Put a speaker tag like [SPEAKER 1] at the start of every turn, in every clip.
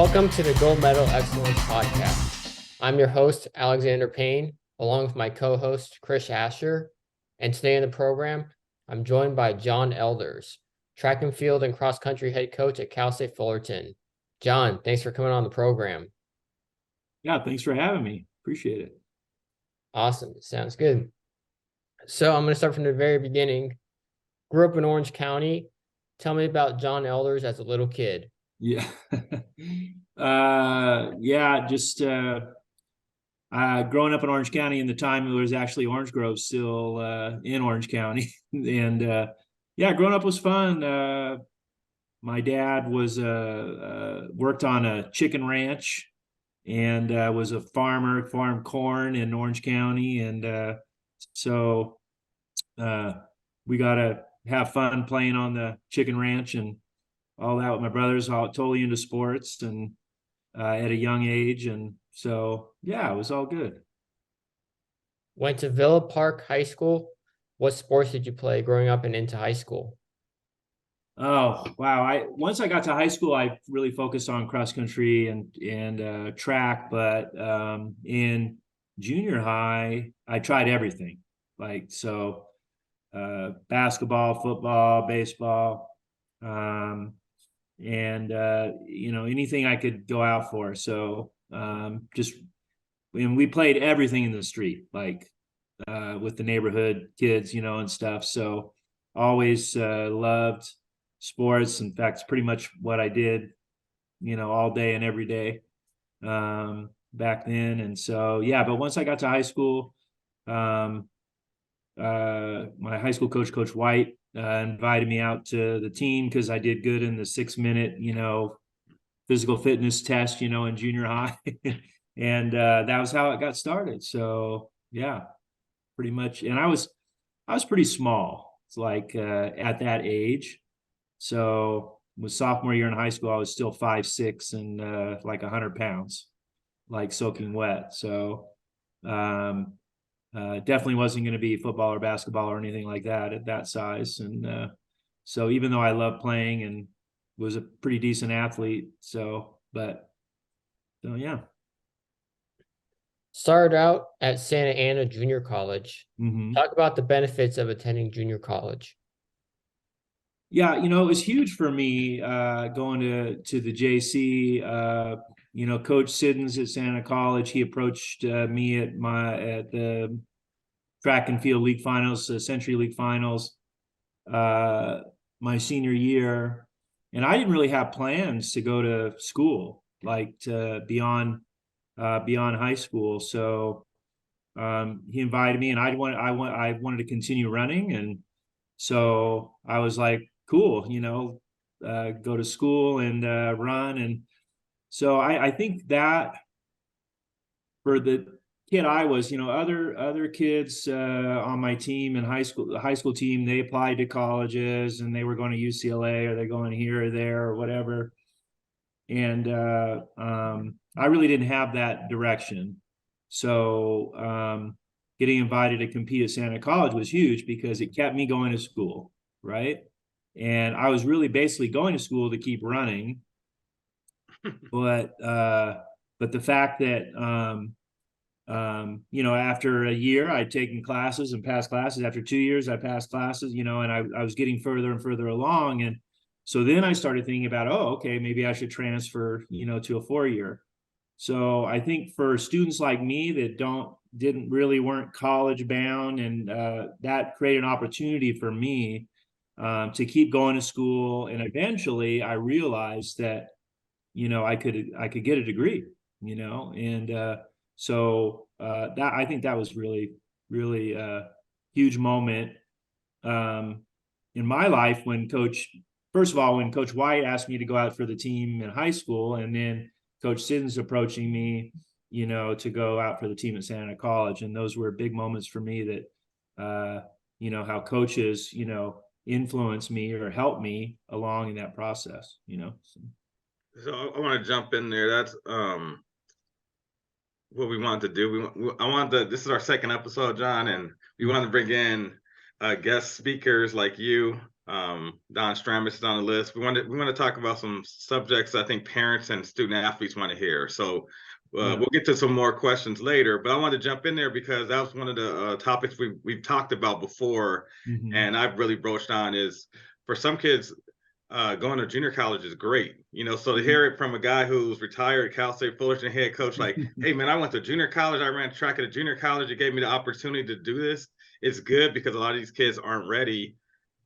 [SPEAKER 1] Welcome to the Gold Medal Excellence Podcast. I'm your host, Alexander Payne, along with my co-host, Chris Asher. And today in the program, I'm joined by John Elders, track and field and cross-country head coach at Cal State Fullerton. John, thanks for coming on the program.
[SPEAKER 2] Yeah, thanks for having me. Appreciate it.
[SPEAKER 1] Awesome. Sounds good. So I'm going to start from the very beginning. Grew up in Orange County. Tell me about John Elders as a little kid.
[SPEAKER 2] Yeah. Just growing up in Orange County in the time it was actually Orange Grove still in Orange County. And growing up was fun. My dad was worked on a chicken ranch and was a farmed corn in Orange County. And so we got to have fun playing on the chicken ranch and all that with my brothers, all totally into sports and at a young age. And so, yeah, it was all good.
[SPEAKER 1] Went to Villa Park High School. What sports did you play growing up and into high school?
[SPEAKER 2] Oh, wow. Once I got to high school, I really focused on cross country and track. But in junior high, I tried everything. Basketball, football, baseball. Anything I could go out for. So and we played everything in the street, with the neighborhood kids, and stuff. So always loved sports. In fact, it's pretty much what I did, all day and every day back then. And so, yeah, but once I got to high school, my high school coach, Coach White, invited me out to the team because I did good in the 6-minute, physical fitness test, in junior high. And that was how it got started. So yeah, pretty much. And I was pretty small. It's at that age. So with sophomore year in high school, I was still 5'6" and 100 pounds, soaking wet. So definitely wasn't going to be football or basketball or anything like that at that size. And so even though I loved playing and was a pretty decent athlete, so yeah.
[SPEAKER 1] Started out at Santa Ana Junior College.
[SPEAKER 2] Mm-hmm.
[SPEAKER 1] Talk about the benefits of attending junior college.
[SPEAKER 2] Yeah, it was huge for me going to the JC. Coach Siddons at Santa College, he approached me at the track and field league finals, Century League finals, my senior year, and I didn't really have plans to go to school, beyond high school. So he invited me, and I wanted to continue running, and so I was like, cool, go to school and run. And so I think that for the kid I was, other kids on my team in the high school team, they applied to colleges and they were going to UCLA or they're going here or there or whatever. And I really didn't have that direction. So getting invited to compete at Santa College was huge because it kept me going to school, right? And I was really basically going to school to keep running. But the fact that after a year I'd taken classes and passed classes. After 2 years, I passed classes, and I was getting further and further along. And so then I started thinking about, okay, maybe I should transfer, to a 4-year. So I think for students like me that weren't college bound, and that created an opportunity for me to keep going to school. And eventually I realized that, I could get a degree, and so that I think that was really, really a huge moment in my life when Coach White asked me to go out for the team in high school, and then Coach Siddons approaching me, to go out for the team at Santa College. And those were big moments for me that, how coaches, influence me or help me along in that process,
[SPEAKER 3] So I want to jump in there. That's what we wanted to do. This is our second episode, John, and we wanted to bring in guest speakers like you Don Stramis is on the list. We want to talk about some subjects I think parents and student athletes want to hear. So we'll get to some more questions later, but I wanted to jump in there because that was one of the topics we've talked about before, and I've really broached on is for some kids, going to junior college is great, so to hear it from a guy who's retired Cal State Fullerton head coach, like, hey man, I went to junior college, I ran track at a junior college, it gave me the opportunity to do this. It's good because a lot of these kids aren't ready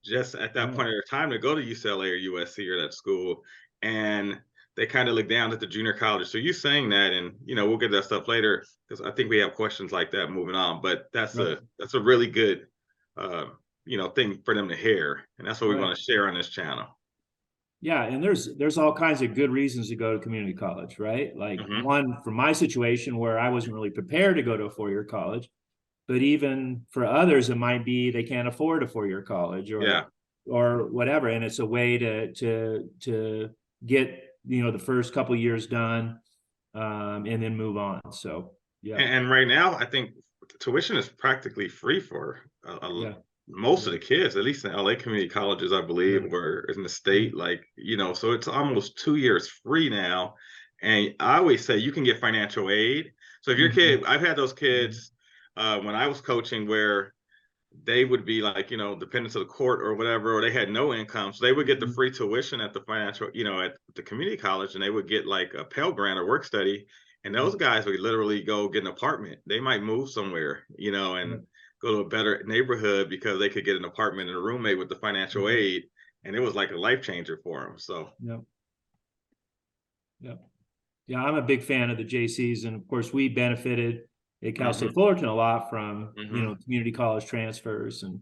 [SPEAKER 3] just at that point of their time to go to UCLA or USC or that school, and they kind of look down at the junior college. So you saying that, and we'll get that stuff later because I think we have questions like that moving on. But that's a really good thing for them to hear, and that's what we want to share on this channel.
[SPEAKER 2] Yeah, and there's all kinds of good reasons to go to community college, right? Like one, from my situation where I wasn't really prepared to go to a four-year college, but even for others, it might be they can't afford a four-year college or whatever, and it's a way to get the first couple of years done, and then move on. So
[SPEAKER 3] and right now I think tuition is practically free for most of the kids, at least in LA community colleges, I believe, or in the state, so it's almost 2 years free now. And I always say you can get financial aid. So if your kid, I've had those kids when I was coaching where they would be like, dependents of the court or whatever, or they had no income. So they would get the free tuition at the financial, at the community college, and they would get like a Pell Grant or work study. And those guys would literally go get an apartment. They might move somewhere, and go to a better neighborhood because they could get an apartment and a roommate with the financial aid. And it was like a life changer for them. So,
[SPEAKER 2] yeah, I'm a big fan of the JCs. And of course, we benefited at Cal State Fullerton a lot from, community college transfers and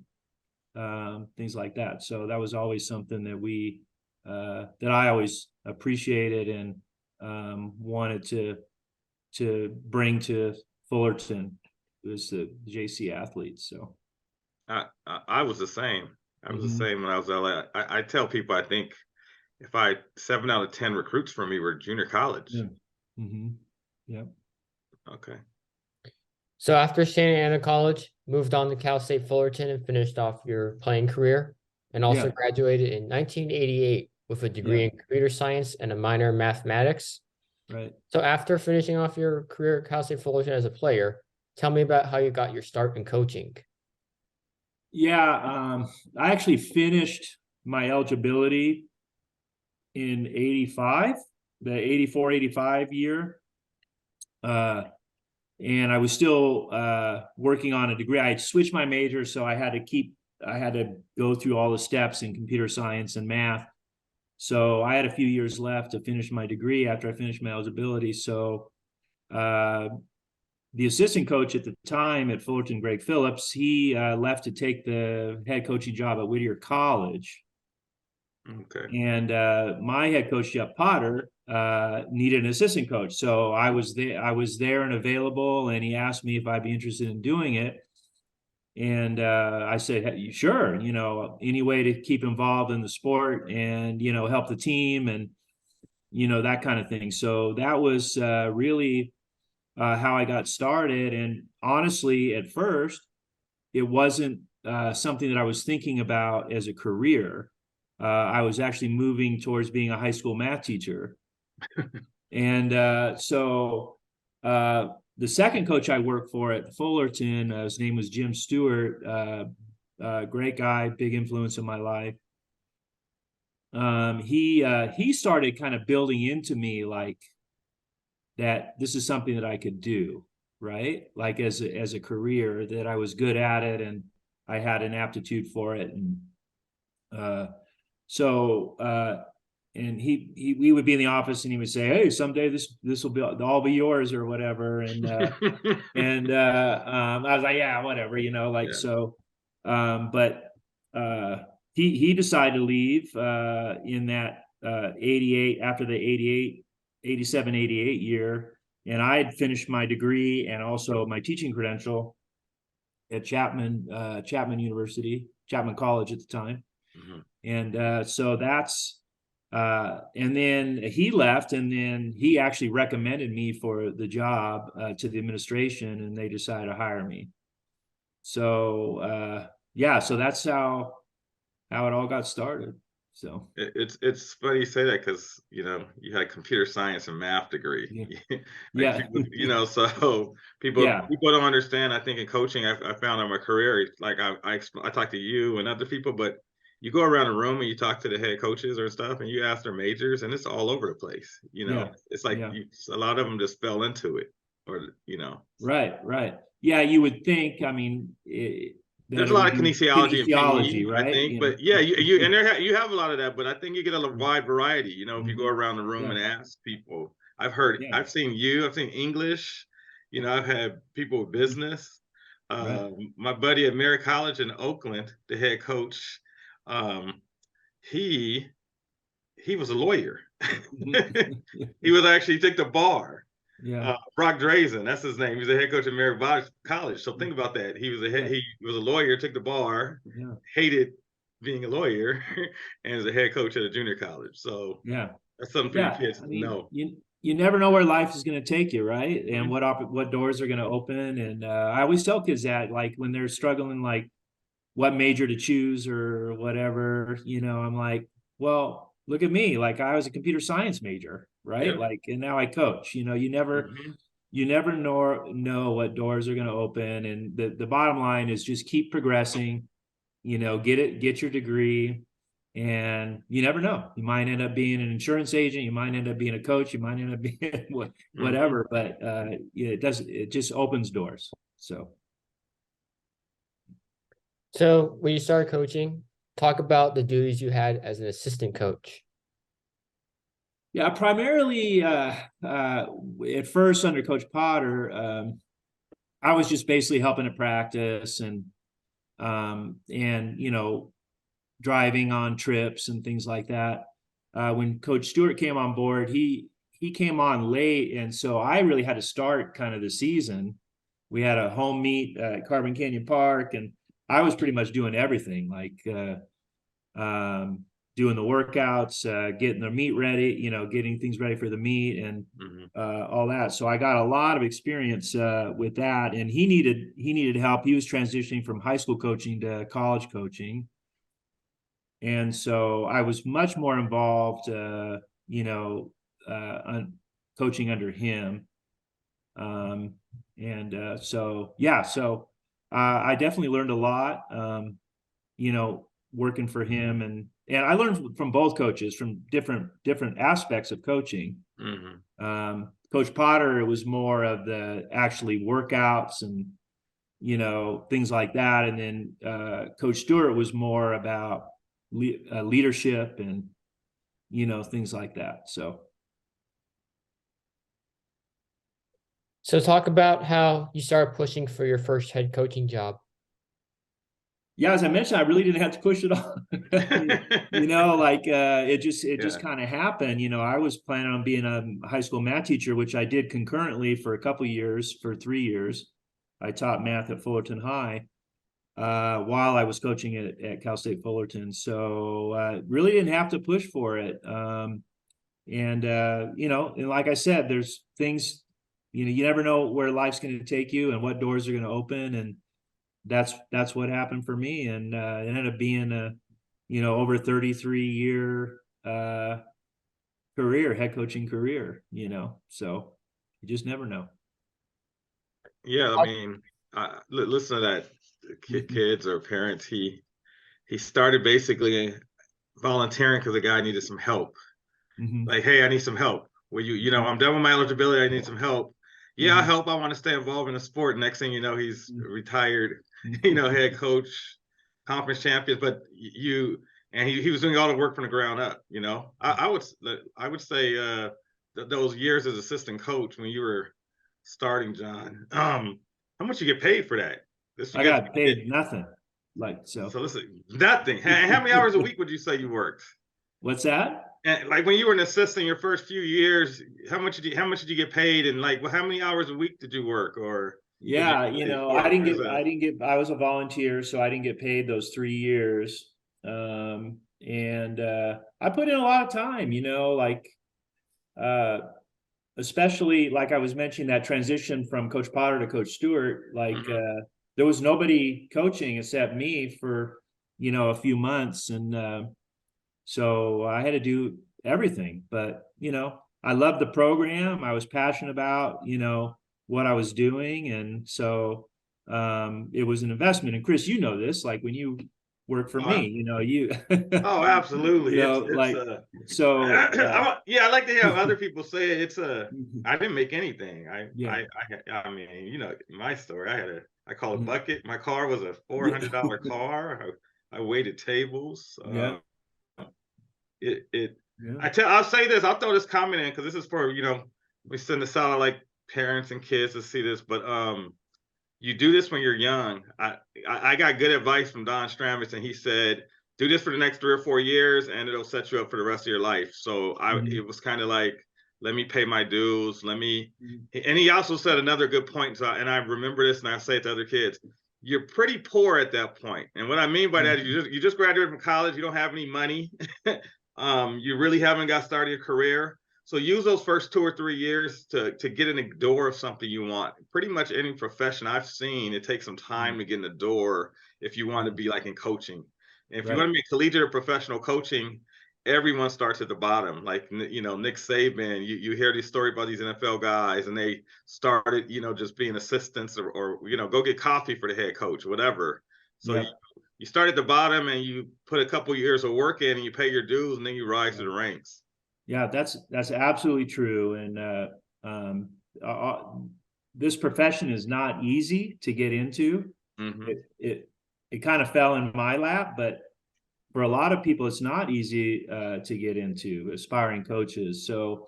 [SPEAKER 2] things like that. So that was always something that that I always appreciated and wanted to bring to Fullerton. Was the JC athletes. So
[SPEAKER 3] I was the same. I was the same when I was LA. I tell people, I think if 7 out of 10 recruits for me were junior college. Okay.
[SPEAKER 1] So after Santa Ana College, moved on to Cal State Fullerton and finished off your playing career, and also graduated in 1988 with a degree in computer science and a minor in mathematics.
[SPEAKER 2] Right.
[SPEAKER 1] So after finishing off your career at Cal State Fullerton as a player, tell me about how you got your start in coaching.
[SPEAKER 2] Yeah, I actually finished my eligibility in 85, the 84, 85 year. And I was still working on a degree. I had switched my major, so I had to go through all the steps in computer science and math. So I had a few years left to finish my degree after I finished my eligibility. So the assistant coach at the time at Fullerton, Greg Phillips, he left to take the head coaching job at Whittier College.
[SPEAKER 3] Okay.
[SPEAKER 2] And my head coach, Jeff Potter, needed an assistant coach. So I was there and available, and he asked me if I'd be interested in doing it. And I said, hey, sure, any way to keep involved in the sport and, help the team and, that kind of thing. So that was really how I got started. And honestly, at first, it wasn't something that I was thinking about as a career. I was actually moving towards being a high school math teacher. And so the second coach I worked for at Fullerton, his name was Jim Stewart, great guy, big influence in my life. He started kind of building into me like that this is something that I could do, right? Like as a career, that I was good at it and I had an aptitude for it. And and we would be in the office and he would say, hey, someday this will all be yours or whatever. And I was like, yeah, whatever, so. But he decided to leave in that 88 after the 87, 88 year. And I had finished my degree and also my teaching credential at Chapman College at the time. And so that's, and then he left, and then he actually recommended me for the job to the administration, and they decided to hire me. So, so that's how how it all got started. So
[SPEAKER 3] it's funny you say that, because you had computer science and math degree.
[SPEAKER 2] yeah,
[SPEAKER 3] Like
[SPEAKER 2] yeah,
[SPEAKER 3] people, so people
[SPEAKER 2] yeah,
[SPEAKER 3] people don't understand. I think in coaching, I found in my career, like I talk to you and other people, but you go around the room and you talk to the head coaches or stuff, and you ask their majors, and it's all over the place.
[SPEAKER 2] yeah,
[SPEAKER 3] It's like
[SPEAKER 2] yeah.
[SPEAKER 3] a lot of them just fell into it, or
[SPEAKER 2] Right, right. Yeah, you would think. I mean, that
[SPEAKER 3] There's a
[SPEAKER 2] it
[SPEAKER 3] lot
[SPEAKER 2] would
[SPEAKER 3] of
[SPEAKER 2] be
[SPEAKER 3] kinesiology and
[SPEAKER 2] kinesiology,
[SPEAKER 3] PE, I
[SPEAKER 2] right?
[SPEAKER 3] think,
[SPEAKER 2] You
[SPEAKER 3] but
[SPEAKER 2] know.
[SPEAKER 3] yeah, and you have a lot of that, but I think you get a wide variety. If you go
[SPEAKER 2] Mhm.
[SPEAKER 3] around the room
[SPEAKER 2] Yeah,
[SPEAKER 3] and ask people,
[SPEAKER 2] yeah,
[SPEAKER 3] I've seen you, I've seen English, I've had people with business.
[SPEAKER 2] right.
[SPEAKER 3] My buddy at Merritt College in Oakland, the head coach, um, he he was a lawyer.
[SPEAKER 2] Mhm.
[SPEAKER 3] He took the bar.
[SPEAKER 2] Yeah,
[SPEAKER 3] Brock Drazen, that's his name. He was the head coach at Merritt College. So think about that.
[SPEAKER 2] yeah,
[SPEAKER 3] He was a lawyer, took the bar,
[SPEAKER 2] yeah,
[SPEAKER 3] hated being a lawyer, and is a head coach at a junior college. So
[SPEAKER 2] yeah.
[SPEAKER 3] that's something for your
[SPEAKER 2] Yeah,
[SPEAKER 3] kids
[SPEAKER 2] I
[SPEAKER 3] to
[SPEAKER 2] mean,
[SPEAKER 3] know.
[SPEAKER 2] you never know where life is going to take you, right? And
[SPEAKER 3] Mhm.
[SPEAKER 2] what doors are going to open. And I always tell kids that, like when they're struggling, like what major to choose or whatever, I'm like, well, look at me. Like I was a computer science major, right?
[SPEAKER 3] Yeah.
[SPEAKER 2] Like, and now I coach.
[SPEAKER 3] Mhm.
[SPEAKER 2] You never know what doors are going to open. And the bottom line is just keep progressing. Get your degree, and you never know. You might end up being an insurance agent. You might end up being a coach. You might end up being
[SPEAKER 3] Mhm.
[SPEAKER 2] whatever. But yeah, it just opens doors. So
[SPEAKER 1] So when you started coaching, talk about the duties you had as an assistant coach.
[SPEAKER 2] yeah, primarily at first under Coach Potter, I was just basically helping at practice and driving on trips and things like that. When Coach Stewart came on board, he came on late, and so I really had to start kind of the season. We had a home meet at Carbon Canyon Park, and I was pretty much doing everything, like doing the workouts, getting the meet ready, getting things ready for the meet, and
[SPEAKER 3] Mhm.
[SPEAKER 2] all that. So I got a lot of experience with that, and he needed help. He was transitioning from high school coaching to college coaching, and so I was much more involved, on coaching under him. And so yeah, so I definitely learned a lot, working for him, and I learned from both coaches, from different aspects of coaching.
[SPEAKER 3] Mhm.
[SPEAKER 2] Coach Potter, it was more of the actually workouts and things like that, and then Coach Stewart was more about leadership and things like that. So
[SPEAKER 1] So talk about how you started pushing for your first head coaching job.
[SPEAKER 2] yeah, as I mentioned, I really didn't have to push it on. Like it just
[SPEAKER 3] Yeah.
[SPEAKER 2] kind of happened. I was planning on being a high school math teacher, which I did concurrently for a couple years. For 3 years I taught math at Fullerton High while I was coaching at Cal State Fullerton. So really didn't have to push for it. And like I said, there's things, you never know where life's going to take you and what doors are going to open. And that's what happened for me. And it ended up being a, over 33-year career, head coaching career, so you just never know.
[SPEAKER 3] Yeah, I mean, listen to that, kids or parents. He started basically volunteering because the guy needed some help.
[SPEAKER 2] Mm-hmm.
[SPEAKER 3] Like, hey, I need some help. Well, I'm done with my eligibility. I need some help. Yeah, I
[SPEAKER 2] Mm-hmm.
[SPEAKER 3] help. I want to stay involved in the sport. Next thing you know, he's retired,
[SPEAKER 2] Mm-hmm.
[SPEAKER 3] head coach, conference champions. But he was doing all the work from the ground up. I would say those years as assistant coach when you were starting, John. How much you get paid for that? This you
[SPEAKER 2] I
[SPEAKER 3] get
[SPEAKER 2] got paid nothing, like, so.
[SPEAKER 3] so listen, nothing. How many hours a week would you say you worked?
[SPEAKER 2] What's that?
[SPEAKER 3] And like when you were an assistant your first few years, how much did you get paid, and like, well, how many hours a week did you work, or did you
[SPEAKER 2] Yeah,
[SPEAKER 3] or as a
[SPEAKER 2] I was a volunteer, so I didn't get paid those 3 years. And I put in a lot of time, like uh especially like I was mentioning that transition from Coach Potter to Coach Stewart, like
[SPEAKER 3] Mhm.
[SPEAKER 2] there was nobody coaching except me for a few months. And so I had to do everything. But, I loved the program. I was passionate about, what I was doing. And so it was an investment. And Chris, this, like when you work for me, you,
[SPEAKER 3] Oh, absolutely.
[SPEAKER 2] like, so,
[SPEAKER 3] yeah, I like to hear other people say it. I didn't make anything.
[SPEAKER 2] yeah.
[SPEAKER 3] I mean, my story, I call it bucket. My car was a $400 car. I waited tables.
[SPEAKER 2] Yeah.
[SPEAKER 3] I'll say this, I'll throw this comment in because this is for, we send this out like parents and kids to see this, but you do this when you're young. I got good advice from Don Stramis, and he said, do this for the next 3 or 4 years and it'll set you up for the rest of your life. So it was kind of like, let me pay my dues. And he also said another good point. And I remember this and I say it to other kids, you're pretty poor at that point. And what I mean by that, you just graduated from college. You don't have any money. You really haven't got started your career. So use those first 2 or 3 years to get in the door of something you want. Pretty much any profession I've seen, it takes some time to get in the door if you want to be like in coaching. And if you want to be collegiate or professional coaching, everyone starts at the bottom. Like, Nick Saban, you hear these stories about these NFL guys and they started, just being assistants or go get coffee for the head coach, whatever. So you start at the bottom and you put a couple years of work in and you pay your dues and then you rise to the ranks.
[SPEAKER 2] Yeah, that's absolutely true. And this profession is not easy to get into.
[SPEAKER 3] Mm-hmm.
[SPEAKER 2] It kind of fell in my lap, but for a lot of people, it's not easy to get into, aspiring coaches. So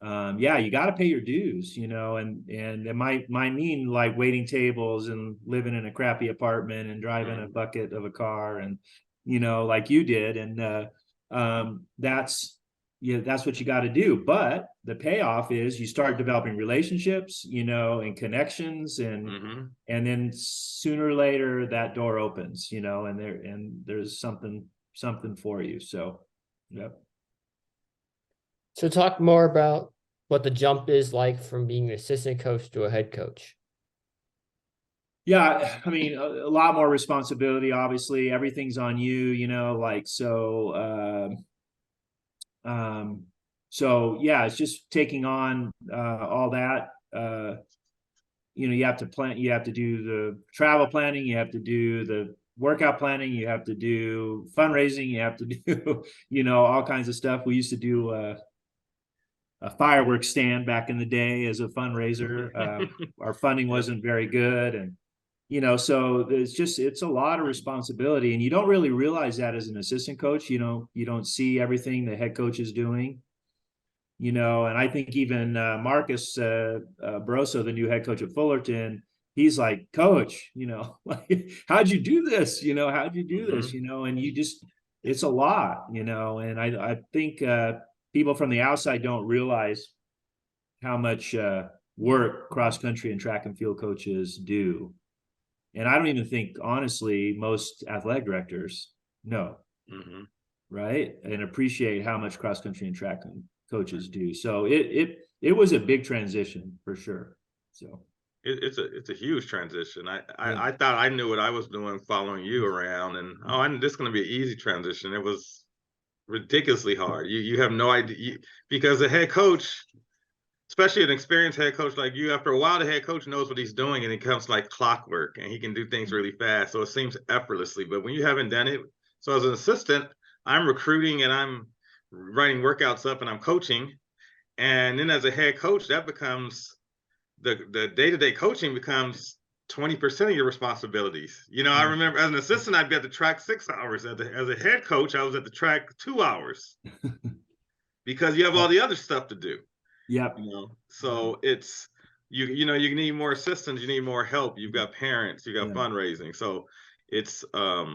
[SPEAKER 2] you got to pay your dues, and it might mean like waiting tables and living in a crappy apartment and driving a bucket of a car and, like you did. And that's what you got to do. But the payoff is you start developing relationships, and connections, and then sooner or later that door opens, and there's something for you. So, yep.
[SPEAKER 1] So talk more about what the jump is like from being an assistant coach to a head coach.
[SPEAKER 2] Yeah, I mean, a lot more responsibility, obviously. Everything's on you, so yeah, it's just taking on all that. You have to plan, you have to do the travel planning, you have to do the workout planning, you have to do fundraising, you have to do, all kinds of stuff. We used to do a fireworks stand back in the day as a fundraiser. Our funding wasn't very good. And, so it's a lot of responsibility, and you don't really realize that as an assistant coach. You don't see everything the head coach is doing, and I think even Marcus Barroso, the new head coach at Fullerton, he's like, coach, how'd you do this? How'd you do this? And it's a lot, and I think people from the outside don't realize how much work cross-country and track and field coaches do. And I don't even think, honestly, most athletic directors know, right? And appreciate how much cross-country and track coaches do. So it was a big transition for sure. So
[SPEAKER 3] it's a huge transition. I thought I knew what I was doing following you around, and I knew this is going to be an easy transition. It was ridiculously hard. You have no idea, because the head coach, especially an experienced head coach like you, after a while the head coach knows what he's doing and it comes like clockwork and he can do things really fast, so it seems effortlessly. But when you haven't done it, so as an assistant, I'm recruiting and I'm writing workouts up and I'm coaching, and then as a head coach, that becomes the day-to-day coaching becomes 20% of your responsibilities. I remember as an assistant, I'd be at the track 6 hours. As a head coach, I was at the track 2 hours because you have all the other stuff to do.
[SPEAKER 2] Yeah.
[SPEAKER 3] So it's, you need more assistants, you need more help. You've got parents, you got fundraising. So it's, it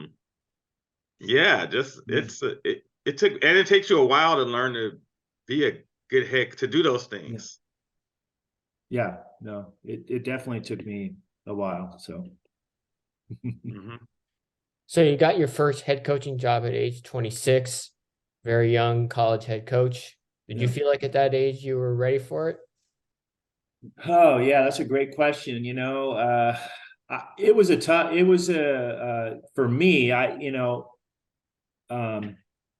[SPEAKER 3] takes you a while to learn to be a good head, to do those things.
[SPEAKER 2] Yeah, no, it definitely took me a while. So.
[SPEAKER 1] So you got your first head coaching job at age 26, very young college head coach. Did you feel like at that age you were ready for it?
[SPEAKER 2] Oh yeah, that's a great question. It was for me, and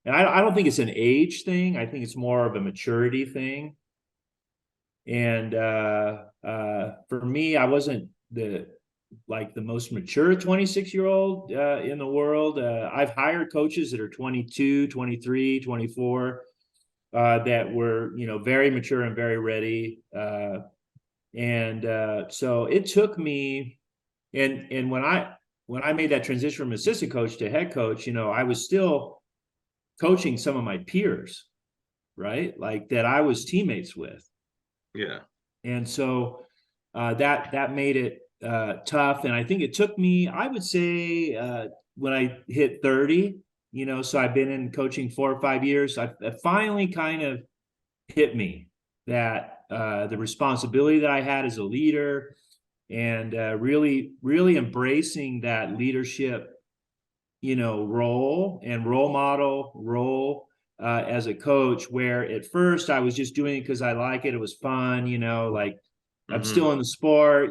[SPEAKER 2] I don't think it's an age thing. I think it's more of a maturity thing. And for me, I wasn't the most mature 26-year-old in the world. I've hired coaches that are 22, 23, 24 that were, very mature and very ready. So it took me, and when I made that transition from assistant coach to head coach, I was still coaching some of my peers, right? Like that I was teammates with.
[SPEAKER 3] Yeah.
[SPEAKER 2] And so that made it tough. And I think it took me, I would say, when I hit 30, so I've been in coaching 4 or 5 years, I finally kind of hit me that the responsibility that I had as a leader, and really, really embracing that leadership, role and role model role as a coach, where at first I was just doing it because I like it. It was fun, like I'm still in the sport,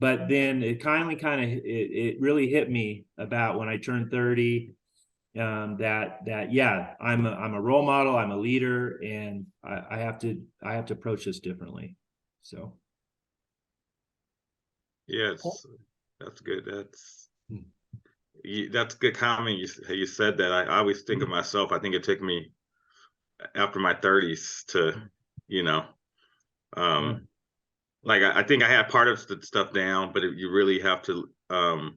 [SPEAKER 2] but then it it really hit me about when I turned 30, yeah, I'm a role model, I'm a leader, and I have to approach this differently. So
[SPEAKER 3] yes, that's good. That's good comment. You said that. I always think of myself. I think it took me after my 30s to, you know, like I think I had part of the stuff down, but you really have to. I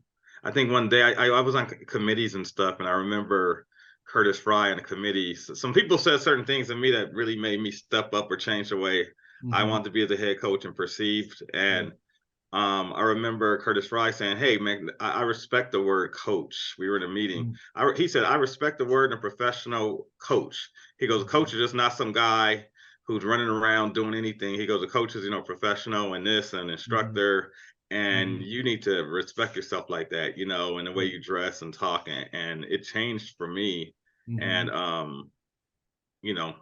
[SPEAKER 3] think one day I was on committees and stuff, and I remember Curtis Fry on the committee. So some people said certain things to me that really made me step up or change the way I wanted to be as a head coach and perceived. And I remember Curtis Fry saying, "Hey, man, I respect the word coach." We were in a meeting. He said, "I respect the word in a professional coach." He goes, "A coach is just not some guy who's running around doing anything." He goes, "A coach is, professional and this and instructor, and you need to respect yourself like that, and the way you dress and talk." And it changed for me. And you know,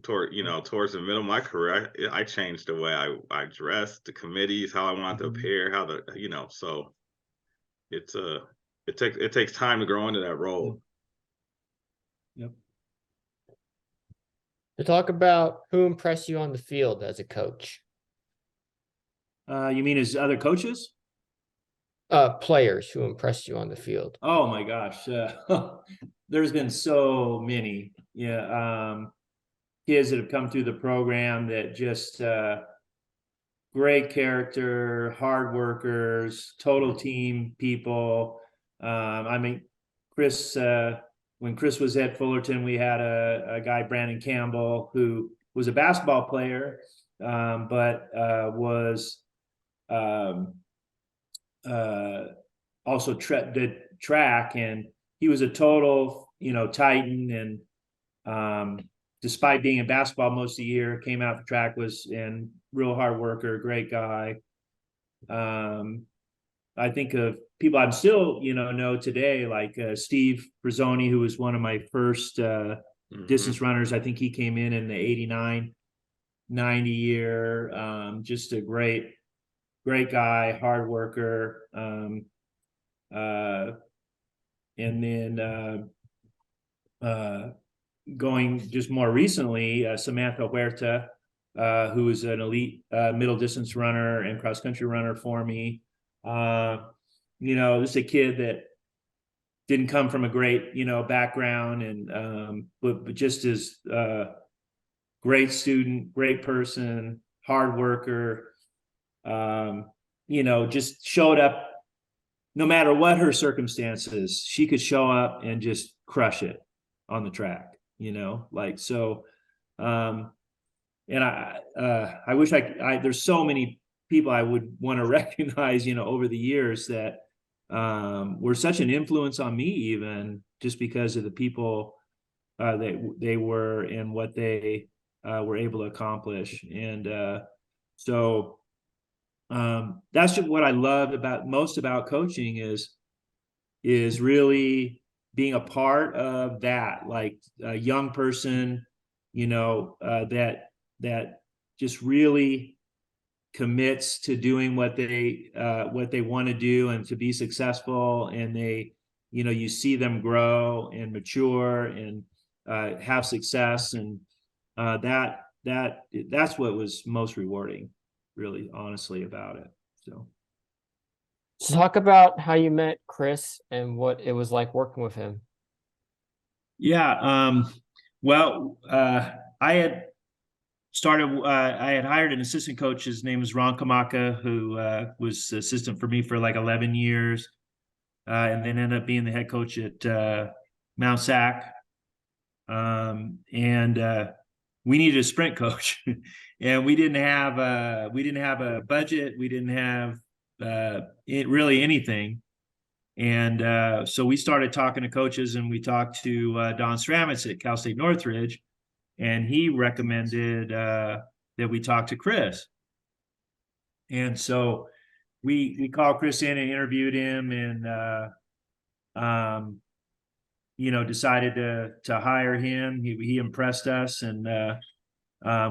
[SPEAKER 3] towards the middle of my career, I changed the way I dressed, the committees, how I wanted to appear, so it takes time to grow into that role.
[SPEAKER 2] Yep.
[SPEAKER 1] To talk about who impressed you on the field as a coach.
[SPEAKER 2] You mean as other coaches?
[SPEAKER 1] Players who impressed you on the field.
[SPEAKER 2] Oh my gosh. There's been so many. Kids that have come through the program that just great character, hard workers, total team people. Chris, when Chris was at Fullerton, we had a guy, Brandon Campbell, who was a basketball player, but was also did track, and he was a total, Titan, and despite being in basketball most of the year, came out the track, and real hard worker, great guy. I think of people I'm still, know today, like Steve Brizzoni, who was one of my first distance runners. I think he came in the 89, 90 year. Just a great guy, hard worker. And then going just more recently, Samantha Huerta, who is an elite middle distance runner and cross country runner for me. This is a kid that didn't come from a great, background, and but just as great student, great person, hard worker. Just showed up no matter what her circumstances. She could show up and just crush it on the track. And I wish there's so many people I would want to recognize, over the years that were such an influence on me, even just because of the people that they were and what they were able to accomplish. And so that's just what I love most about coaching is really being a part of that, like a young person, that just really commits to doing what they want to do and to be successful, and they, you see them grow and mature and have success, and that's what was most rewarding, really, honestly, about it.
[SPEAKER 1] So talk about how you met Chris and what it was like working with him.
[SPEAKER 2] Yeah. Well, I had hired an assistant coach. His name is Ron Kamaka, who was assistant for me for like 11 years, and then ended up being the head coach at Mount Sac. And we needed a sprint coach, and we didn't have a budget. We didn't have really anything. And so we started talking to coaches, and we talked to Don Stramitz at Cal State Northridge, and he recommended that we talk to Chris. And so we called Chris in and interviewed him, and decided to hire him. He impressed us, and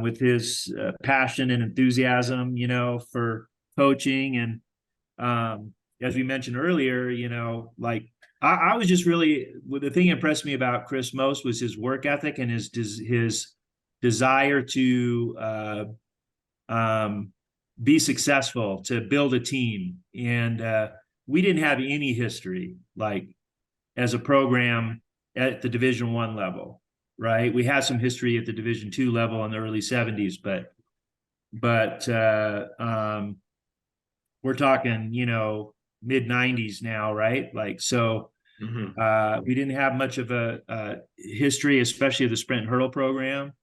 [SPEAKER 2] with his passion and enthusiasm, for coaching. And as we mentioned earlier, like I was just really, the thing that impressed me about Chris most was his work ethic and his desire to be successful, to build a team. And we didn't have any history, like, as a program at the Division I level, right? We had some history at the Division II level in the early 70s, but we're talking, mid 90s now, right? Like, so we didn't have much of a history, especially of the sprint and hurdle program.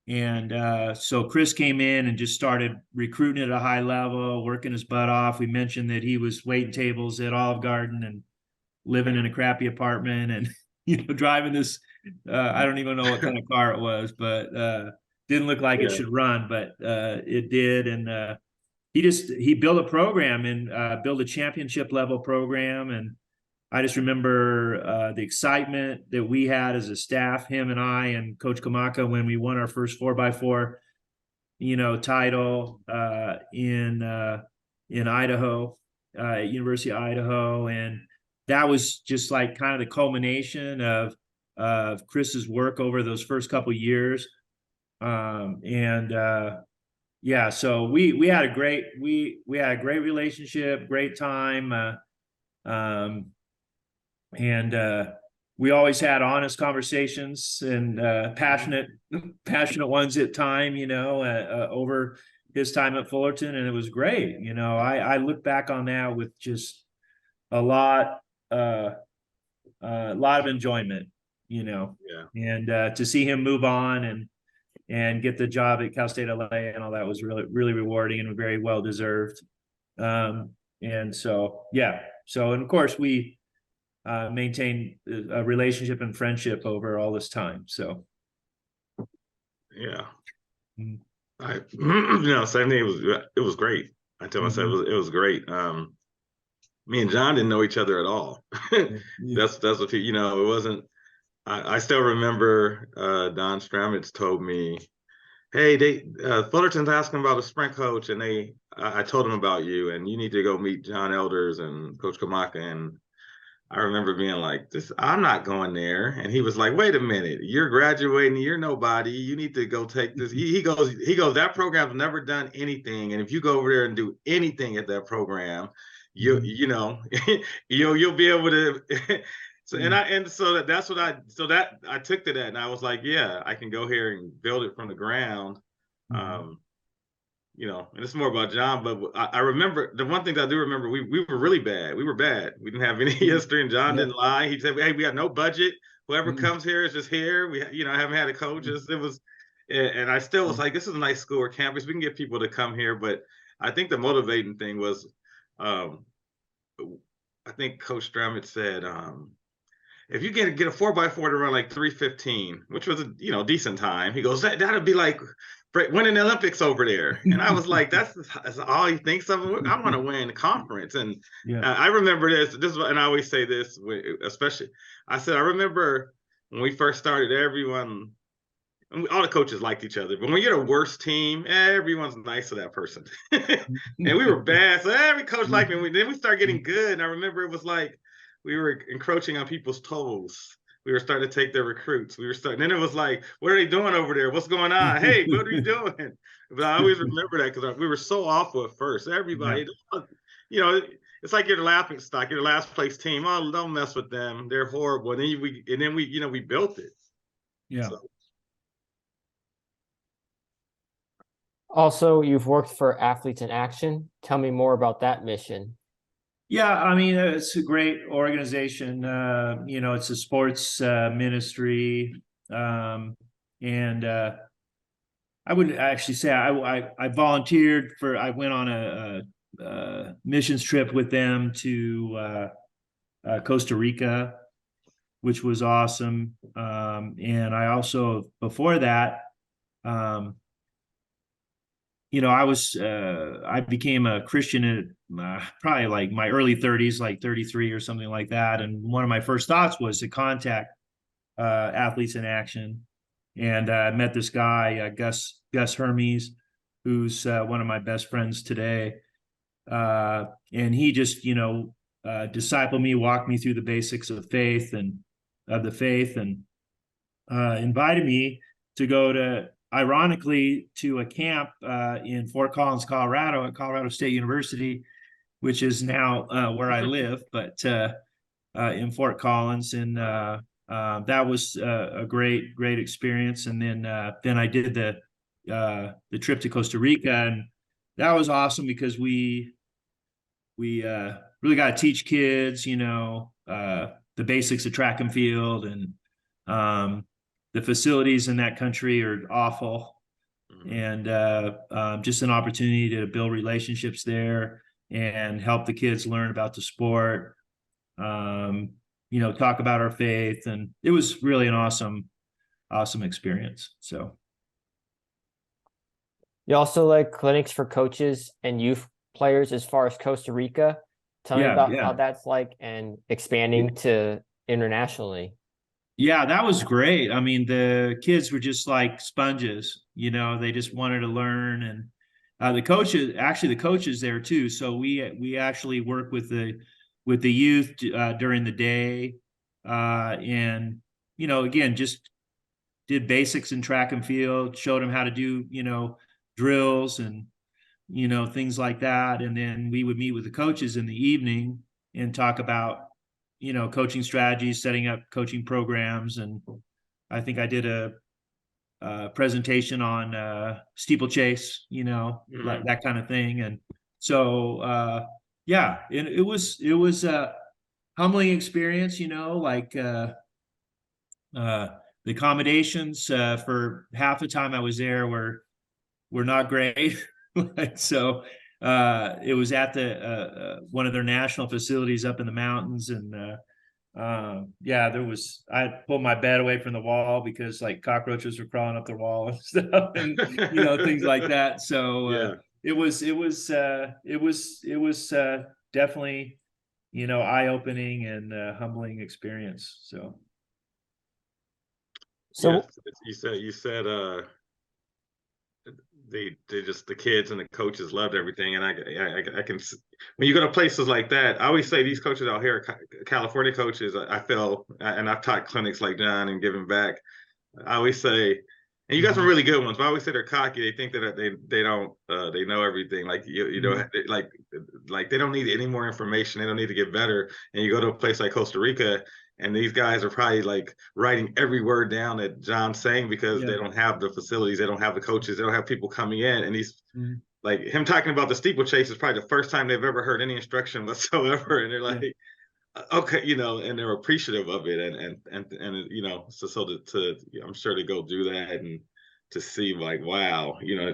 [SPEAKER 2] And so Chris came in and just started recruiting at a high level, working his butt off. We mentioned that he was waiting tables at Olive Garden and living in a crappy apartment, and driving this I don't even know what kind of car it was, but didn't look like it should run, but it did. And he built a program and built a championship level program. And I just remember the excitement that we had as a staff, him and I and Coach Kamaka, when we won our first 4x4 title in Idaho, University of Idaho. And that was just like kind of the culmination of Chris's work over those first couple of years. Yeah, so we had a great relationship, great time, and we always had honest conversations and passionate ones at time, over his time at Fullerton, and it was great. I look back on that with just a lot of enjoyment, and to see him move on and get the job at Cal State LA and all that was really, really rewarding and very well deserved. And so, yeah. So, and of course, we maintained a relationship and friendship over all this time. So,
[SPEAKER 3] yeah.
[SPEAKER 2] Mm-hmm.
[SPEAKER 3] Same thing. It was great. I tell myself it was great. Me and John didn't know each other at all. That's what it wasn't. I still remember Don Stramitz told me, hey, Fullerton's asking about a sprint coach, and I told him about you, and you need to go meet John Elders and Coach Kamaka. And I remember being like, I'm not going there. And he was like, wait a minute, you're graduating, you're nobody, you need to go take this. He goes, that program's never done anything, and if you go over there and do anything at that program, you'll be able to. So that's what I took to that, and I was like, yeah, I can go here and build it from the ground. And it's more about John, but I remember the one thing that I do remember, we were really bad. We were bad. We didn't have any history, and John didn't lie. He said, hey, we got no budget. Whoever comes here is just here. We, I haven't had a coach. It was, and I still was like, this is a nice school or campus. We can get people to come here. But I think the motivating thing was, I think Coach Stramitz said, if you get a 4x4 to run like 3:15, which was a decent time, he goes, that'd be like winning the Olympics over there. And I was like, that's all he thinks of. I want to win the conference. And I remember this, and I always say this, especially, I said, I remember when we first started, everyone, all the coaches liked each other, but when you're the worst team, everyone's nice to that person. And we were bad, so every coach liked me. Then we started getting good, and I remember it was like we were encroaching on people's toes. We were starting to take their recruits. Then it was like, what are they doing over there? What's going on? Hey, what are you doing? But I always remember that because we were so awful at first. Everybody, you know, it's like you're the laughing stock. You're the last place team. Oh, don't mess with them. They're horrible. And then we built it.
[SPEAKER 2] Yeah.
[SPEAKER 3] So.
[SPEAKER 1] Also, you've worked for Athletes in Action. Tell me more about that mission.
[SPEAKER 2] Yeah, I mean, it's a great organization. You know, it's a sports ministry. And I would actually say I volunteered I went on a missions trip with them to Costa Rica, which was awesome. And I also, before that, you know, I became a Christian at probably like my early 30s, like 33 or something like that. And one of my first thoughts was to contact Athletes in Action. And I met this guy, Gus Hermes, who's one of my best friends today. And he just, you know, discipled me, walked me through the basics of faith and of the faith, and invited me to go ironically, to a camp in Fort Collins, Colorado, at Colorado State University, which is now where I live, but in Fort Collins. And that was a great experience. And then I did the trip to Costa Rica, and that was awesome because we really got to teach kids, you know, the basics of track and field, and the facilities in that country are awful. And just an opportunity to build relationships there and help the kids learn about the sport, you know, talk about our faith. And it was really an awesome experience. So.
[SPEAKER 1] You also like clinics for coaches and youth players as far as Costa Rica. Tell me about how that's like and expanding to internationally.
[SPEAKER 2] Yeah, that was great. I mean, the kids were just like sponges, you know, they just wanted to learn. And the coaches there too. So we actually work with the youth during the day. And, you know, again, just did basics in track and field, showed them how to do, you know, drills and, you know, things like that. And then we would meet with the coaches in the evening and talk about, you know, coaching strategies, setting up coaching programs. And I think I did a presentation on steeplechase, you know, like that kind of thing. And so, yeah, it was a humbling experience, you know, like the accommodations for half the time I was there were not great. Like, so it was at the one of their national facilities up in the mountains. And yeah, I pulled my bed away from the wall because like cockroaches were crawling up the wall and stuff, and you know, things like that. So it was definitely, you know, eye-opening and humbling experience. So
[SPEAKER 3] yes, you said the kids and the coaches loved everything. And I can, when you go to places like that, I always say these coaches out here, California coaches, I feel, and I've taught clinics like John and giving back. I always say, and you got some really good ones, but I always say they're cocky. They think that they don't they know everything. Like you know, like they don't need any more information. They don't need to get better. And you go to a place like Costa Rica, and these guys are probably like writing every word down that John's saying because they don't have the facilities, they don't have the coaches, they don't have people coming in. And he's like, him talking about the steeplechase is probably the first time they've ever heard any instruction whatsoever. And they're like, okay, you know, and they're appreciative of it. And you know, so I'm sure to go do that and to see like, wow, you know,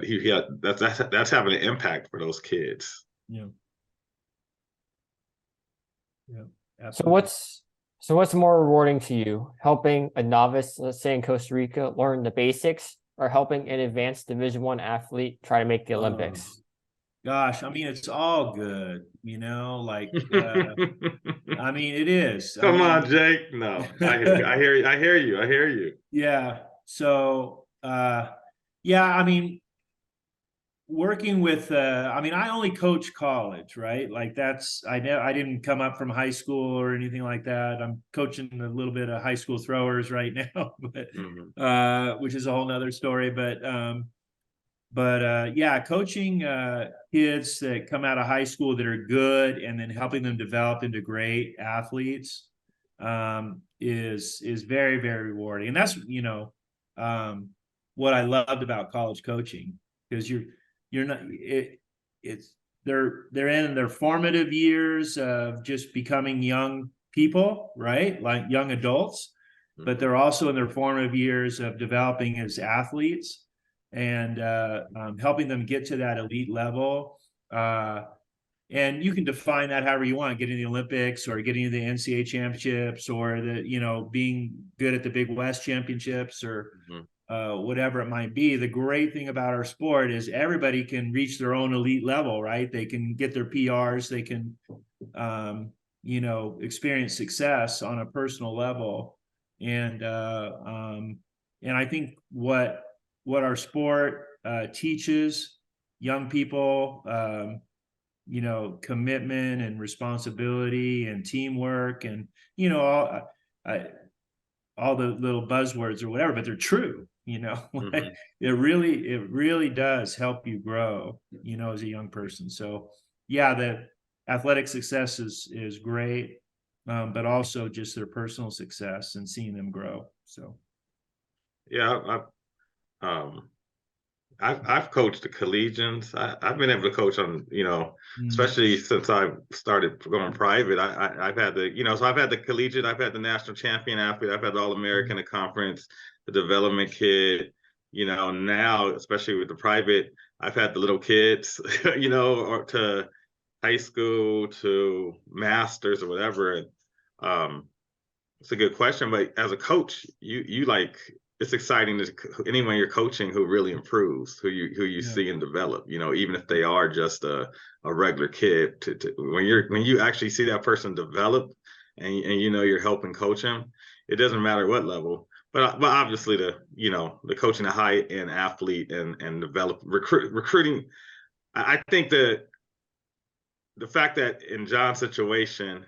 [SPEAKER 3] that's having an impact for those kids.
[SPEAKER 2] Yeah.
[SPEAKER 1] Absolutely. So what's more rewarding to you? Helping a novice, let's say in Costa Rica, learn the basics, or helping an advanced Division I athlete try to make the Olympics?
[SPEAKER 2] Gosh, I mean, it's all good, you know, like, I mean, it is.
[SPEAKER 3] Come on, Jake. No, I hear you.
[SPEAKER 2] Yeah. So, Yeah, I mean, working with I mean, I only coach college, right? Like that's I didn't come up from high school or anything like that. I'm coaching a little bit of high school throwers right now, but which is a whole nother story. But yeah, coaching kids that come out of high school that are good and then helping them develop into great athletes is very, very rewarding. And that's, what I loved about college coaching, because you're not it's they're in their formative years of just becoming young people, right? Like young adults, but they're also in their formative years of developing as athletes and helping them get to that elite level. And you can define that however you want, getting the Olympics or getting the NCAA championships or being good at the Big West championships or whatever it might be. The great thing about our sport is everybody can reach their own elite level, right? They can get their PRs, they can, experience success on a personal level. And I think what our sport teaches young people, commitment and responsibility and teamwork and, all the little buzzwords or whatever, but they're true, it really does help you grow, as a young person. So yeah, the athletic success is great, but also just their personal success and seeing them grow. So
[SPEAKER 3] yeah, I've coached the collegians. I've been able to coach on, especially since I started going private. I've had so I've had the collegiate, I've had the national champion athlete, I've had the All-American, the conference, the development kid. Now especially with the private, I've had the little kids, or to high school to masters or whatever. And it's a good question, but as a coach, you like, it's exciting to anyone you're coaching who really improves, who you see and develop. Even if they are just a regular kid, when you actually see that person develop, and you're helping coach them, it doesn't matter what level. But obviously the coaching a high end athlete and develop recruiting. I think the fact that in John's situation,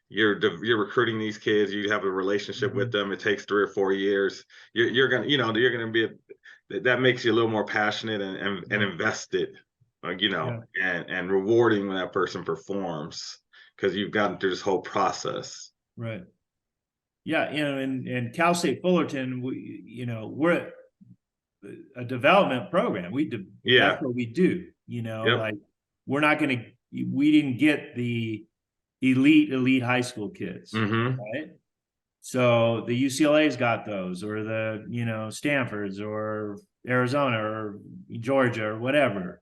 [SPEAKER 3] you're recruiting these kids, you have a relationship with them, it takes 3 or 4 years, you're gonna be that makes you a little more passionate and invested, and rewarding when that person performs, because you've gotten through this whole process.
[SPEAKER 2] Right. Yeah, in Cal State Fullerton, we're a development program. That's what we do. Like we didn't get the elite high school kids, right? So the UCLA's got those, or the Stanfords, or Arizona, or Georgia, or whatever.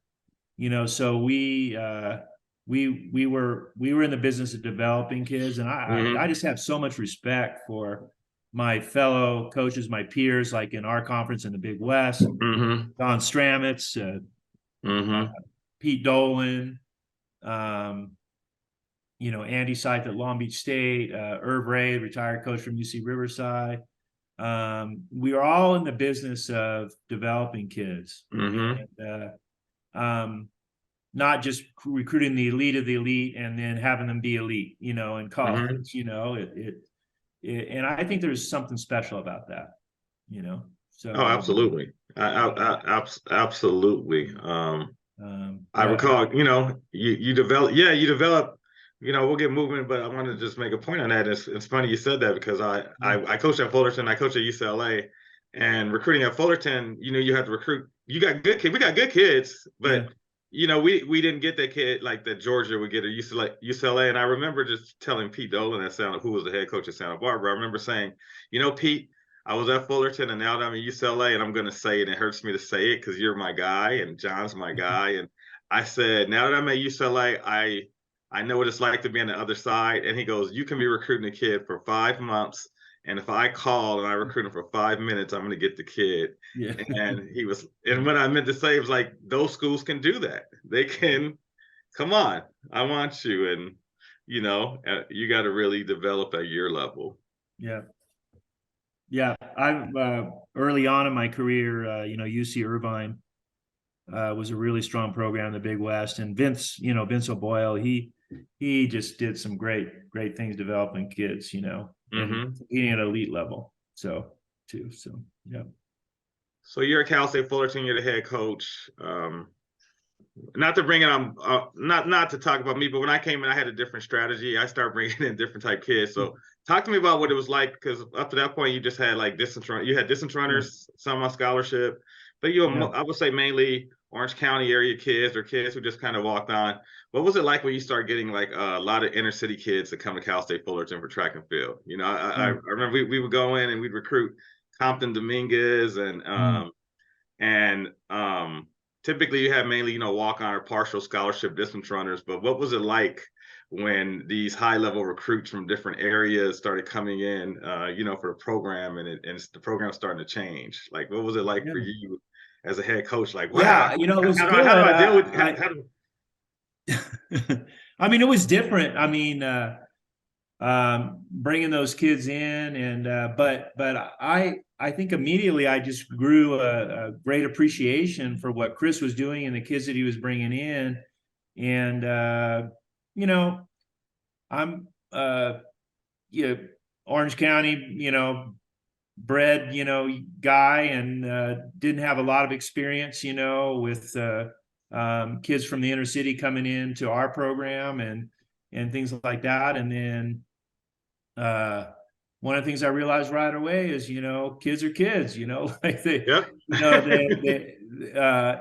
[SPEAKER 2] So we were in the business of developing kids, and I just have so much respect for my fellow coaches, my peers, like in our conference in the Big West, Don Stramitz, Pete Dolan, Andy Seith at Long Beach State, Irv Ray, retired coach from UC Riverside. We are all in the business of developing kids, and not just recruiting the elite of the elite and then having them be elite, in college. And I think there's something special about that. So
[SPEAKER 3] absolutely. Absolutely. I recall, you develop, we'll get moving, but I want to just make a point on that. It's funny you said that, because I coached at Fullerton, I coached at UCLA, and recruiting at Fullerton, you have to recruit. You got good kids. We got good kids, but we didn't get that kid like that Georgia would get at UCLA. And I remember just telling Pete Dolan who was the head coach at Santa Barbara. I remember saying, Pete, I was at Fullerton and now that I'm at UCLA, and I'm going to say it, and it hurts me to say it because you're my guy and John's my guy. And I said, now that I'm at UCLA, I know what it's like to be on the other side. And he goes, you can be recruiting a kid for 5 months, and if I call and I recruit him for 5 minutes, I'm going to get the kid.
[SPEAKER 2] Yeah.
[SPEAKER 3] And what I meant to say was, like, those schools can do that. They can, come on, I want you. And, you got to really develop at your level.
[SPEAKER 2] Yeah. Yeah, I early on in my career, UC Irvine was a really strong program in the Big West, and Vince O'Boyle, he just did some great things developing kids, and
[SPEAKER 3] Mm-hmm.
[SPEAKER 2] competing at elite level. So too, so yeah.
[SPEAKER 3] So you're at Cal State Fullerton. You're the head coach. Not to bring it on, not to talk about me, but when I came in, I had a different strategy. I started bringing in different type kids. So talk to me about what it was like, because up to that point, you just had like distance run. You had distance runners, some on scholarship, but I would say mainly Orange County area kids or kids who just kind of walked on. What was it like when you started getting like a lot of inner city kids to come to Cal State Fullerton for track and field? I remember we would go in and we'd recruit Compton Dominguez and typically you have mainly, walk-on or partial scholarship distance runners. But what was it like when these high-level recruits from different areas started coming in, for the program, and the program starting to change? Like, what was it like for you as a head coach? Like, wow,
[SPEAKER 2] Yeah, it was
[SPEAKER 3] how
[SPEAKER 2] good.
[SPEAKER 3] do I deal with
[SPEAKER 2] I mean, it was different. I mean, bringing those kids in, and but I think immediately I just grew a great appreciation for what Chris was doing and the kids that he was bringing in, and I'm Orange County, bred, guy, and didn't have a lot of experience, with kids from the inner city coming into our program and things like that. And then one of the things I realized right away is, kids are kids, like
[SPEAKER 3] yeah.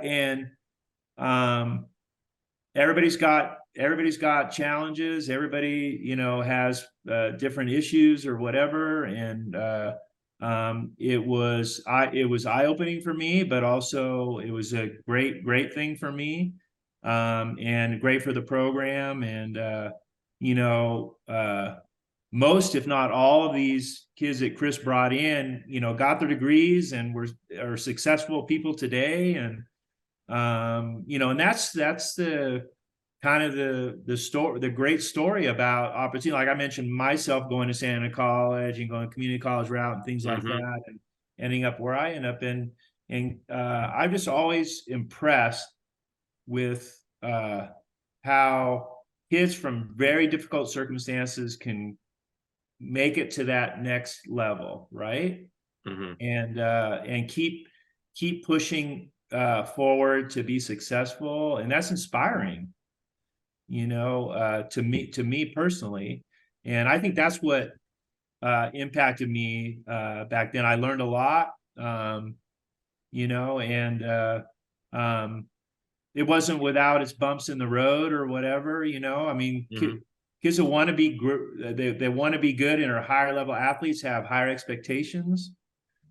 [SPEAKER 2] and everybody's got challenges. Everybody, has different issues or whatever. And it was eye-opening for me, but also it was a great thing for me, and great for the program. And most, if not all, of these kids that Chris brought in, got their degrees and are successful people today. And and that's the kind of the story, the great story about opportunity. Like I mentioned myself going to Santa College and going community college route and things like that, and ending up where I end up in. And I'm just always impressed with how kids from very difficult circumstances can make it to that next level, right? And keep pushing forward to be successful, and that's inspiring, to me personally. And I think that's what impacted me back then. I learned a lot, and it wasn't without its bumps in the road or whatever. I mean, kids that want to be they want to be good and are higher level athletes have higher expectations,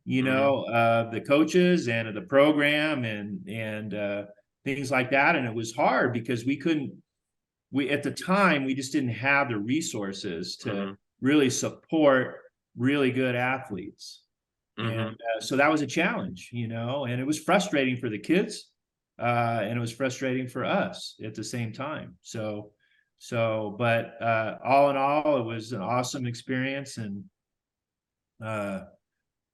[SPEAKER 2] the coaches and of the program and things like that. And it was hard because at the time, we just didn't have the resources to really support really good athletes. And so that was a challenge, and it was frustrating for the kids, and it was frustrating for us at the same time. But all in all, it was an awesome experience. And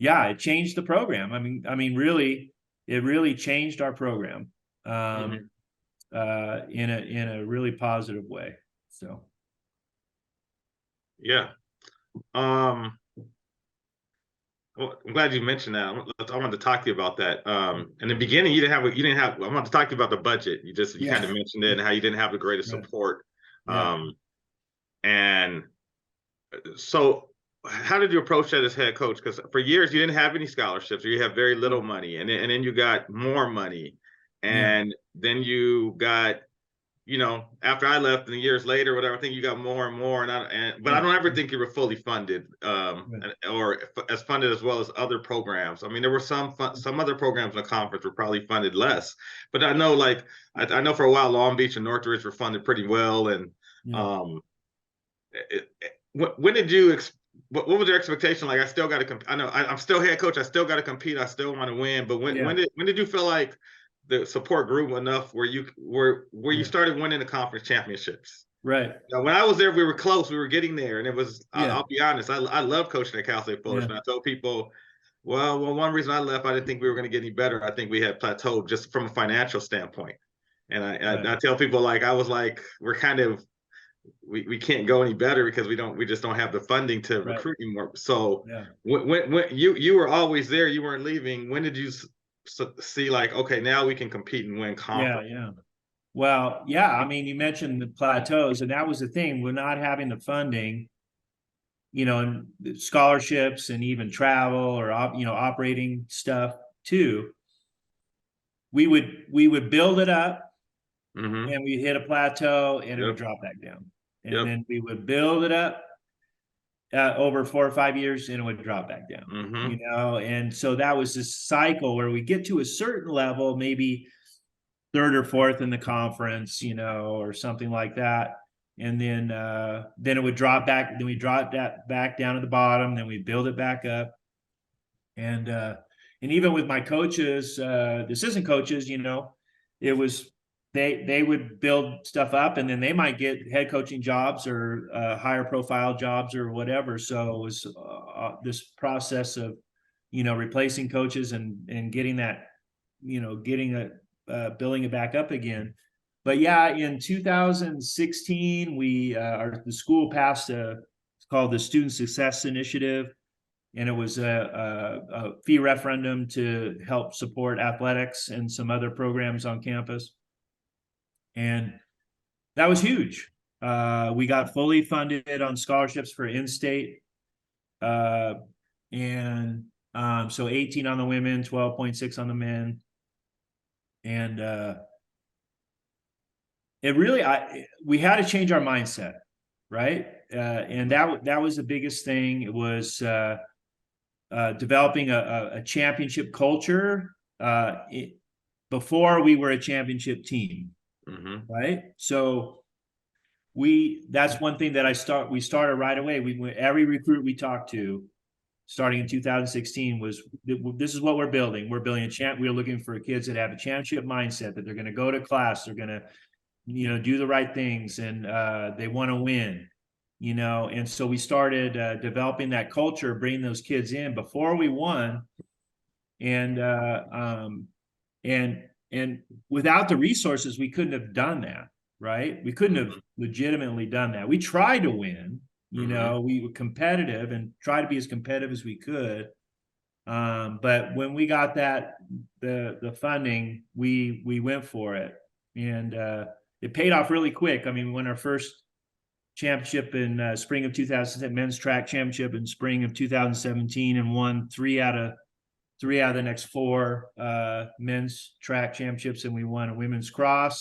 [SPEAKER 2] it changed the program. I mean, really, it really changed our program. In a really positive way. So
[SPEAKER 3] yeah. Well, I'm glad you mentioned that. I wanted to talk to you about that. In the beginning, you didn't have. I wanted to talk to you about the budget. You kind of mentioned it and how you didn't have the greatest support. And so, how did you approach that as head coach? Because for years you didn't have any scholarships, or you have very little money, and then you got more money, and then you got, after I left and years later, whatever, I think you got more and more. But I don't ever think you were fully funded, or as funded as well as other programs. I mean, there were some other programs in the conference were probably funded less, but I know, like, I know for a while Long Beach and Northridge were funded pretty well. And when did you? What was your expectation? Like, I still got to compete. I know I'm still head coach. I still got to compete. I still want to win. But when did you feel like the support grew enough where you started winning the conference championships?
[SPEAKER 2] Right.
[SPEAKER 3] Now, when I was there, we were close. We were getting there, and it was.
[SPEAKER 2] Yeah.
[SPEAKER 3] I'll be honest. I love coaching at Cal State Fullerton.
[SPEAKER 2] Yeah.
[SPEAKER 3] I told people, well, one reason I left, I didn't think we were going to get any better. I think we had plateaued just from a financial standpoint. And
[SPEAKER 2] Right.
[SPEAKER 3] I tell people, like, I was like, we're kind of, we can't go any better because we just don't have the funding to
[SPEAKER 2] Right.
[SPEAKER 3] recruit anymore. So
[SPEAKER 2] Yeah.
[SPEAKER 3] when you were always there, you weren't leaving. When did you see, like, okay, now we can compete and win conference?
[SPEAKER 2] Yeah. Well, yeah, I mean, you mentioned the plateaus, and that was the thing. We're not having the funding, and scholarships and even travel or operating stuff too. We would build it up,
[SPEAKER 3] Mm-hmm.
[SPEAKER 2] and we'd hit a plateau, and it would
[SPEAKER 3] Yep.
[SPEAKER 2] drop back down, and
[SPEAKER 3] Yep.
[SPEAKER 2] then we would build it up over 4 or 5 years, and it would drop back down.
[SPEAKER 3] Mm-hmm.
[SPEAKER 2] And so that was this cycle where we get to a certain level, maybe third or fourth in the conference, or something like that. And then it would drop back. Then we drop that back down to the bottom. Then we build it back up. And even with my coaches, the assistant coaches, it was they would build stuff up, and then they might get head coaching jobs or higher profile jobs or whatever. So it was this process of replacing coaches and getting that building it back up again. But yeah, in 2016, the school passed it's called the Student Success Initiative, and it was a fee referendum to help support athletics and some other programs on campus. And that was huge. We got fully funded on scholarships for in-state. So 18 on the women, 12.6 on the men. And we had to change our mindset, right? And that was the biggest thing. It was developing a championship culture before we were a championship team, right? So that's one thing that we started right away. Every recruit we talked to, starting in 2016, was this is what we're building. We're building we're looking for kids that have a championship mindset, that they're going to go to class, they're going to do the right things, and they want to win, and so we started developing that culture, bringing those kids in before we won. And without the resources, we couldn't have done that, right? We couldn't have legitimately done that. We tried to win, we were competitive and tried to be as competitive as we could. But when we got the funding, we went for it, and it paid off really quick. I mean, we won our first championship in spring of 2000, men's track championship in spring of 2017, and won three out of the next 4 men's track championships. And we won a women's track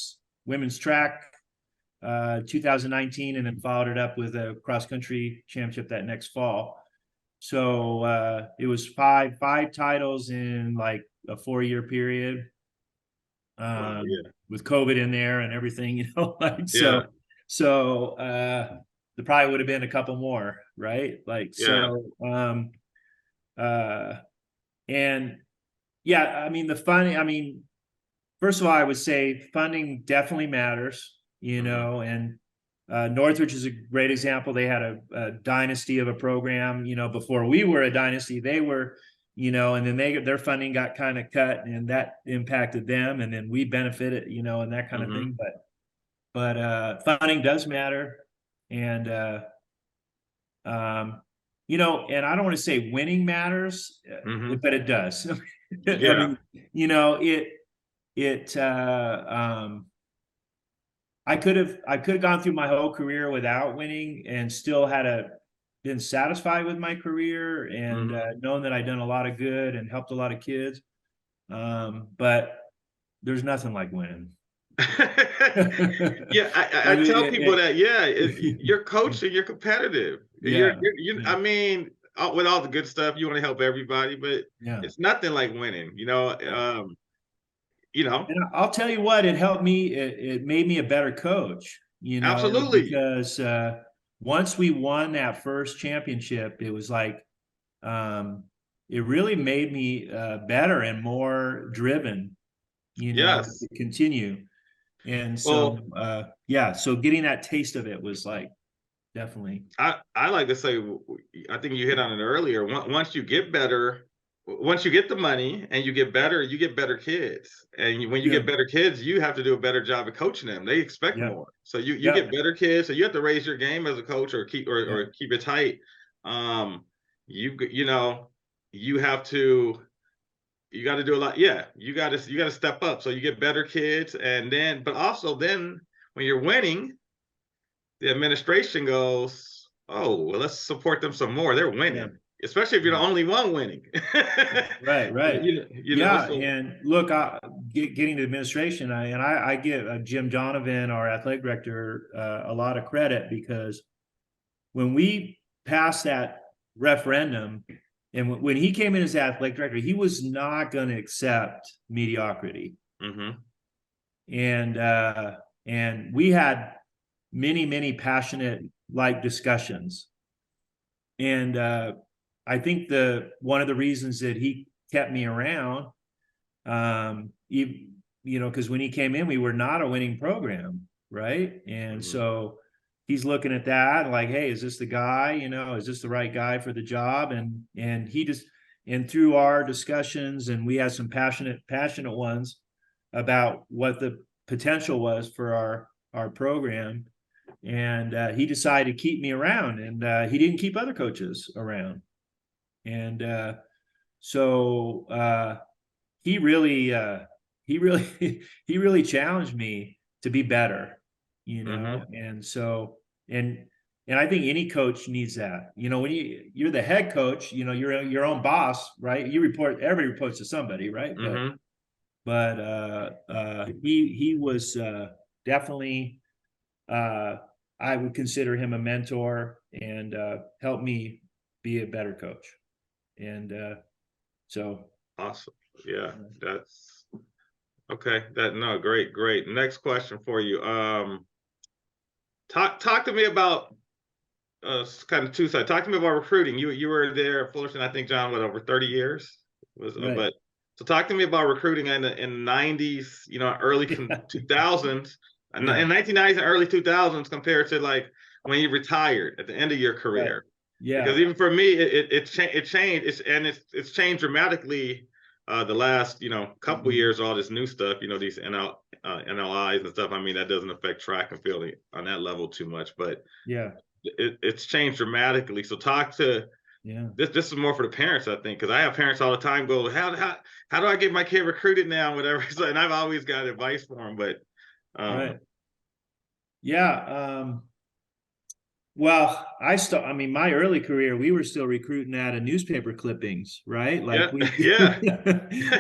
[SPEAKER 2] 2019, and then followed it up with a cross country championship that next fall. So it was five titles in like a 4-year period. With COVID in there and everything, there probably would have been a couple more, right? And yeah, I mean, first of all, I would say funding definitely matters, and Northridge is a great example. They had a dynasty of a program, before we were a dynasty. They were, and then their funding got kind of cut, and that impacted them, and then we benefited, and that kind of thing. But funding does matter. And and I don't want to say winning matters, but it does.
[SPEAKER 3] Yeah.
[SPEAKER 2] I could have gone through my whole career without winning and still been satisfied with my career, and known that I'd done a lot of good and helped a lot of kids. But there's nothing like winning.
[SPEAKER 3] Yeah, I tell people that. Yeah, you're coaching, you're competitive.
[SPEAKER 2] Yeah,
[SPEAKER 3] I mean, with all the good stuff, you want to help everybody, but it's nothing like winning. And
[SPEAKER 2] I'll tell you what, it helped me. It made me a better coach.
[SPEAKER 3] Absolutely.
[SPEAKER 2] Because once we won that first championship, it was like it really made me better and more driven, to continue. And so,
[SPEAKER 3] Well,
[SPEAKER 2] yeah, so getting that taste of it was like definitely.
[SPEAKER 3] I like to say, I think you hit on it earlier. Once you get better, once you get the money and you get better kids. And when you
[SPEAKER 2] Yeah.
[SPEAKER 3] get better kids, you have to do a better job of coaching them. They expect
[SPEAKER 2] Yeah.
[SPEAKER 3] more. So you
[SPEAKER 2] Yeah.
[SPEAKER 3] get better kids. So you have to raise your game as a coach, or
[SPEAKER 2] Yeah.
[SPEAKER 3] or keep it tight. You know, you have to you got to do a lot. Yeah, you got to step up. So you get better kids, and then but also then when you're winning, the administration goes, "Oh, well, let's support them some more. They're
[SPEAKER 2] Yeah.
[SPEAKER 3] winning, especially if you're the only one winning."
[SPEAKER 2] Right. Right.
[SPEAKER 3] You know,
[SPEAKER 2] Yeah.
[SPEAKER 3] so
[SPEAKER 2] And look, getting to administration, I give Jim Donovan, our athletic director, a lot of credit, because when we passed that referendum, and when he came in as athletic director, he was not going to accept mediocrity.
[SPEAKER 3] mhm,
[SPEAKER 2] And we had many passionate like discussions. And I think one of the reasons that he kept me around, because when he came in, we were not a winning program, right? And
[SPEAKER 3] mhm,
[SPEAKER 2] so he's looking at that like, hey, is this the guy? Is this the right guy for the job? And he just, and through our discussions, and we had some passionate ones about what the potential was for our program. And he decided to keep me around, and he didn't keep other coaches around. And so he really he really challenged me to be better,
[SPEAKER 3] mhm,
[SPEAKER 2] and so and and I think any coach needs that. When you're the head coach, you're your own boss, right? Everybody reports to somebody, right? but
[SPEAKER 3] mhm.
[SPEAKER 2] but he was definitely, uh I would consider him a mentor, and helped me be a better coach. And so
[SPEAKER 3] Awesome. Yeah, that's okay. That no, great. Next question for you. Talk to me about kind of two sides. Talk to me about recruiting. You were there at Fullerton, I think, John, what, over 30 years?
[SPEAKER 2] right.
[SPEAKER 3] But so talk to me about recruiting in the '90s, early
[SPEAKER 2] Yeah.
[SPEAKER 3] 2000s, in
[SPEAKER 2] Yeah.
[SPEAKER 3] 1990s and early 2000s compared to like when you retired at the end of your
[SPEAKER 2] Right.
[SPEAKER 3] career.
[SPEAKER 2] Yeah.
[SPEAKER 3] Because even for me, it changed. It's changed dramatically the last couple years. All this new stuff, these NLIs and stuff. I mean, that doesn't affect track and field on that level too much, but
[SPEAKER 2] Yeah.
[SPEAKER 3] it's changed dramatically. So talk to
[SPEAKER 2] Yeah.
[SPEAKER 3] this is more for the parents, I think, because I have parents all the time go, how do I get my kid recruited now, whatever. So, and I've always got advice for them, but
[SPEAKER 2] Right. Yeah. Well, I mean, my early career, we were still recruiting out of newspaper clippings, right?
[SPEAKER 3] yeah,
[SPEAKER 2] Like we,
[SPEAKER 3] yeah,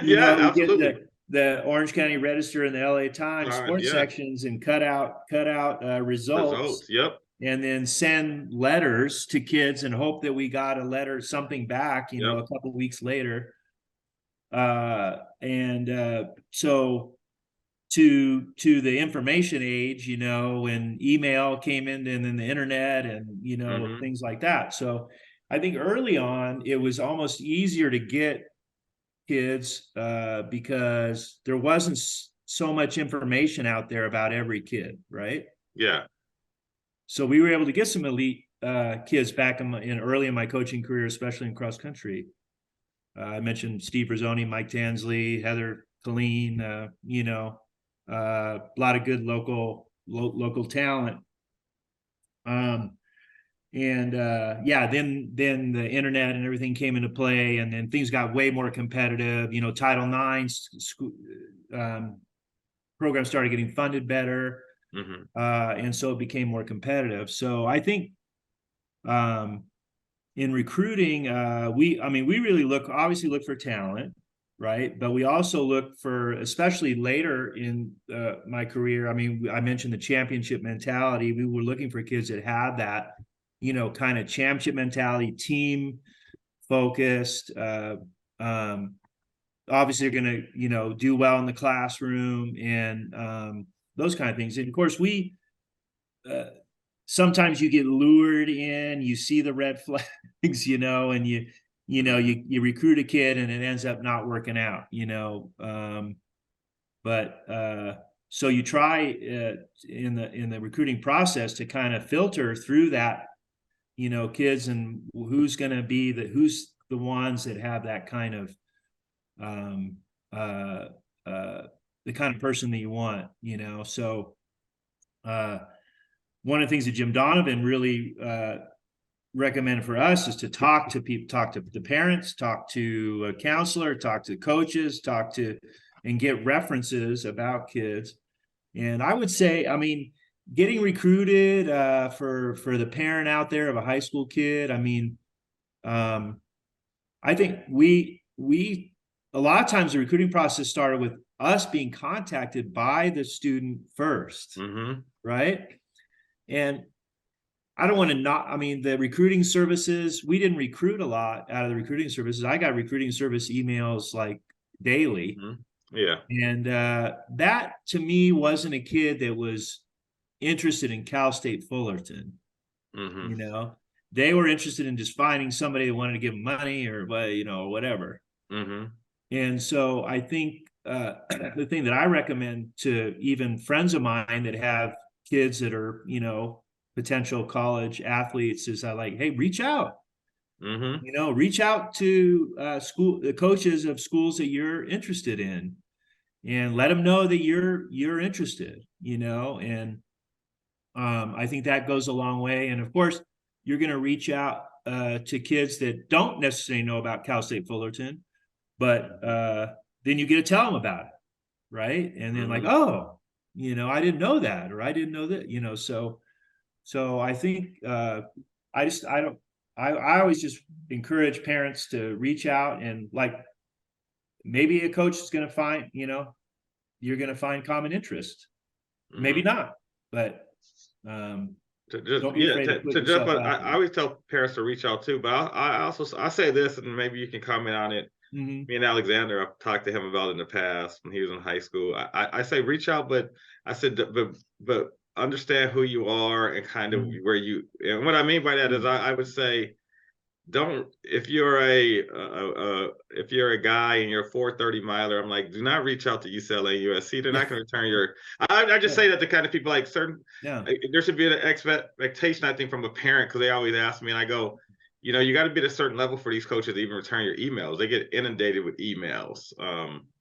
[SPEAKER 3] yeah,
[SPEAKER 2] we get
[SPEAKER 3] absolutely.
[SPEAKER 2] the Orange County Register and the LA Times sports
[SPEAKER 3] Yeah,
[SPEAKER 2] sections, and cut out results,
[SPEAKER 3] results. Yep,
[SPEAKER 2] and then send letters to kids and hope that we got something back,
[SPEAKER 3] yep,
[SPEAKER 2] a couple of weeks later. And so to the information age, when email came in, and then the internet, and
[SPEAKER 3] hmm,
[SPEAKER 2] things like that. So I think early on it was almost easier to get kids, because there wasn't so much information out there about every kid, right?
[SPEAKER 3] yeah,
[SPEAKER 2] So we were able to get some elite kids back in early in my coaching career, especially in cross country. I mentioned Steve Rizzoni, Mike Tansley, Heather Colleen, a lot of good local talent. And yeah, then the internet and everything came into play, and then things got way more competitive. Title IX programs started getting funded better,
[SPEAKER 3] hmm,
[SPEAKER 2] and so it became more competitive. So I think, in recruiting, we really obviously look for talent, right? But we also look for, especially later in my career, I mean, I mentioned the championship mentality. We were looking for kids that had that, kind of championship mentality, team focused. Obviously, they're going to, do well in the classroom, and those kind of things. And of course, uh, sometimes you get lured in, you see the red flags, and you recruit a kid and it ends up not working out, but so you try in the recruiting process to kind of filter through that, kids, and who's going to be who's the ones that have that kind of the kind of person that you want, So one of the things that Jim Donovan really recommended for us is to talk to people, talk to the parents, talk to a counselor, talk to coaches, and get references about kids. And I would say, I mean, getting recruited for the parent out there of a high school kid, I mean, I think we a lot of times the recruiting process started with us being contacted by the student first, right? And I don't want to I mean, the recruiting services, we didn't recruit a lot out of the recruiting services. I got recruiting service emails like daily.
[SPEAKER 3] Yeah.
[SPEAKER 2] And that to me wasn't a kid that was interested in Cal State Fullerton. They were interested in just finding somebody that wanted to give them money or whatever. And so I think the thing that I recommend to even friends of mine that have kids that are potential college athletes is hey, reach out. Reach out to the coaches of schools that you're interested in, and let them know that you're interested. And I think that goes a long way. And of course, you're going to reach out to kids that don't necessarily know about Cal State Fullerton, but then you get to tell them about it, right? And then oh, I didn't know that, or I didn't know that, So I think I always just encourage parents to reach out, and maybe a coach is going to find, you're going to find common interest. Maybe not, but don't be afraid to put yourself out there.
[SPEAKER 3] I always tell parents to reach out too, but I say this, and maybe you can comment on it. Me and Alexander, I've talked to him about it in the past when he was in high school. I say reach out, but I said, but understand who you are and kind of where you. And what I mean by that is, I would say, if you're a guy and you're a 430 miler, I'm like, do not reach out to UCLA, USC. They're not going to return your. I just say that to kind of people, there should be an expectation, I think, from a parent, because they always ask me, and I go, you got to be at a certain level for these coaches to even return your emails. They get inundated with emails.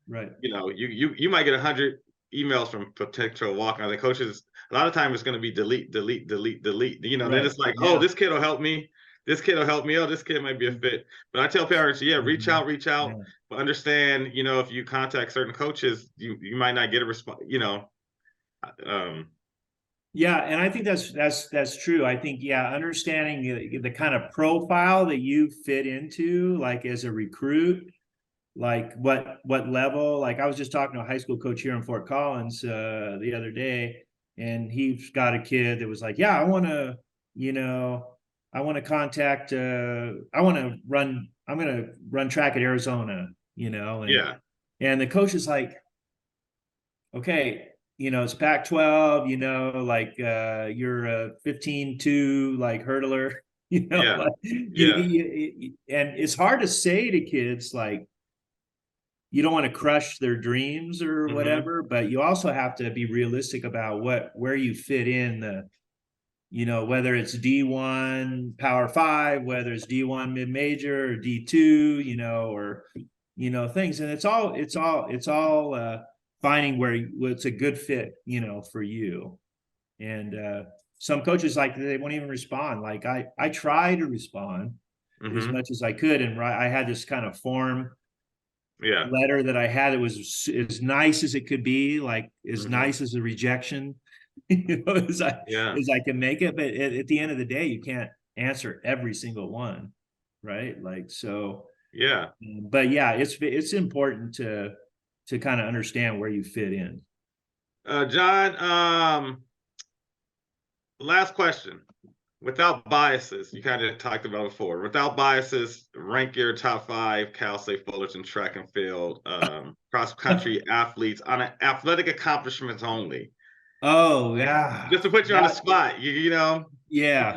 [SPEAKER 2] Right.
[SPEAKER 3] You might get 100 emails from potential walk-ons. The coaches, a lot of times it's going to be delete. Then it's like, oh, this kid will help me. This kid will help me. Oh, this kid might be a fit. But I tell parents, reach out. Yeah. But understand, if you contact certain coaches, you might not get a response.
[SPEAKER 2] Yeah, and I think that's true. I think, understanding the kind of profile that you fit into, as a recruit, what level. I was just talking to a high school coach here in Fort Collins the other day, and he's got a kid that was like, yeah, I want to contact, I'm going to run track at Arizona, and the coach is like, okay, it's Pac-12, you're a 15-2 hurdler, and it's hard to say to kids, you don't want to crush their dreams or whatever, but you also have to be realistic about where you fit in whether it's D1 Power 5, whether it's D1 mid-major or D2, or things. And it's all finding what's a good fit, for you. And some coaches, they won't even respond. I try to respond as much as I could. And I had this kind of form letter that I had. It was as nice as it could be, as nice as a rejection, as I can make it. But at the end of the day, you can't answer every single one, right?
[SPEAKER 3] Yeah.
[SPEAKER 2] But yeah, it's important to kind of understand where you fit in.
[SPEAKER 3] John, last question. Without biases, you kind of talked about before. Without biases, rank your top 5 Cal State Fullerton track and field cross country athletes on athletic accomplishments only.
[SPEAKER 2] Oh yeah.
[SPEAKER 3] Just to put you on the spot,
[SPEAKER 2] Yeah.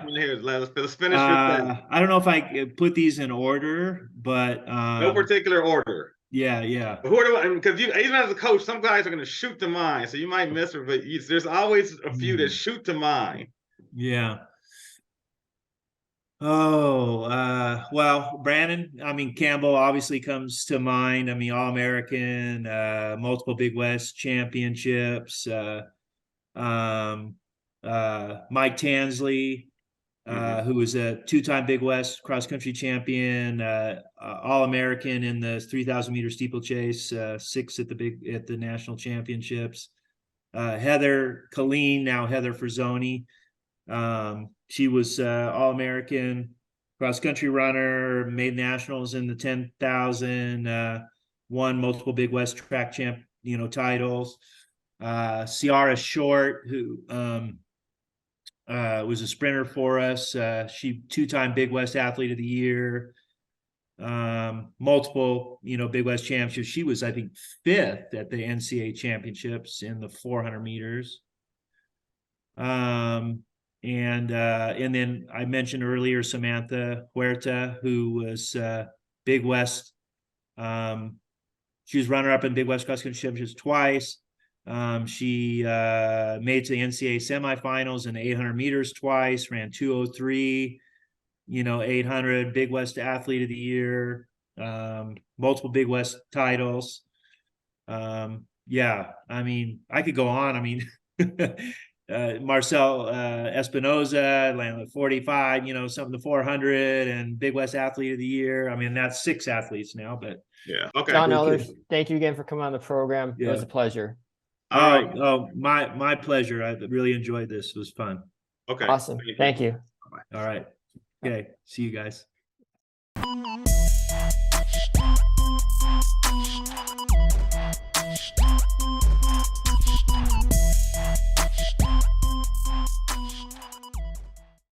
[SPEAKER 3] Let's finish your thing.
[SPEAKER 2] I don't know if I could put these in order, but
[SPEAKER 3] no particular order.
[SPEAKER 2] Yeah.
[SPEAKER 3] Who are because even as a coach, some guys are going to shoot to mine, so you might miss her, but there's always a few that shoot to mine.
[SPEAKER 2] Yeah. Oh, well, Brandon, I mean, Campbell obviously comes to mind. I mean, All-American, multiple Big West championships, Mike Tansley, who was a two-time Big West cross-country champion, All-American in the 3,000 meter steeplechase, six at the national championships. Heather Colleen, now Heather Frazzoni. She was All-American cross-country runner, made nationals in the 10,000, won multiple Big West track champ, titles. Ciara Short, who was a sprinter for us. She two-time Big West Athlete of the Year. Multiple, Big West championships. She was, I think, 5th at the NCAA championships in the 400 meters. And then I mentioned earlier Samantha Huerta, who was Big West. She was runner-up in Big West cross country championships twice. She made to the NCAA semifinals in the 800 meters twice, ran 2:03, 800, Big West Athlete of the Year, multiple Big West titles. Yeah, I mean, I could go on. I mean, Marcel Espinoza, ran 45, some of the 400 and Big West Athlete of the Year. I mean, that's 6 athletes now, but
[SPEAKER 3] yeah. Okay.
[SPEAKER 1] John Elders, thank you again for coming on the program. It was a pleasure.
[SPEAKER 3] All right.
[SPEAKER 2] Oh, my pleasure. I really enjoyed this. It was fun.
[SPEAKER 3] Okay.
[SPEAKER 1] Awesome. Thank you.
[SPEAKER 2] All right. Okay. See you guys.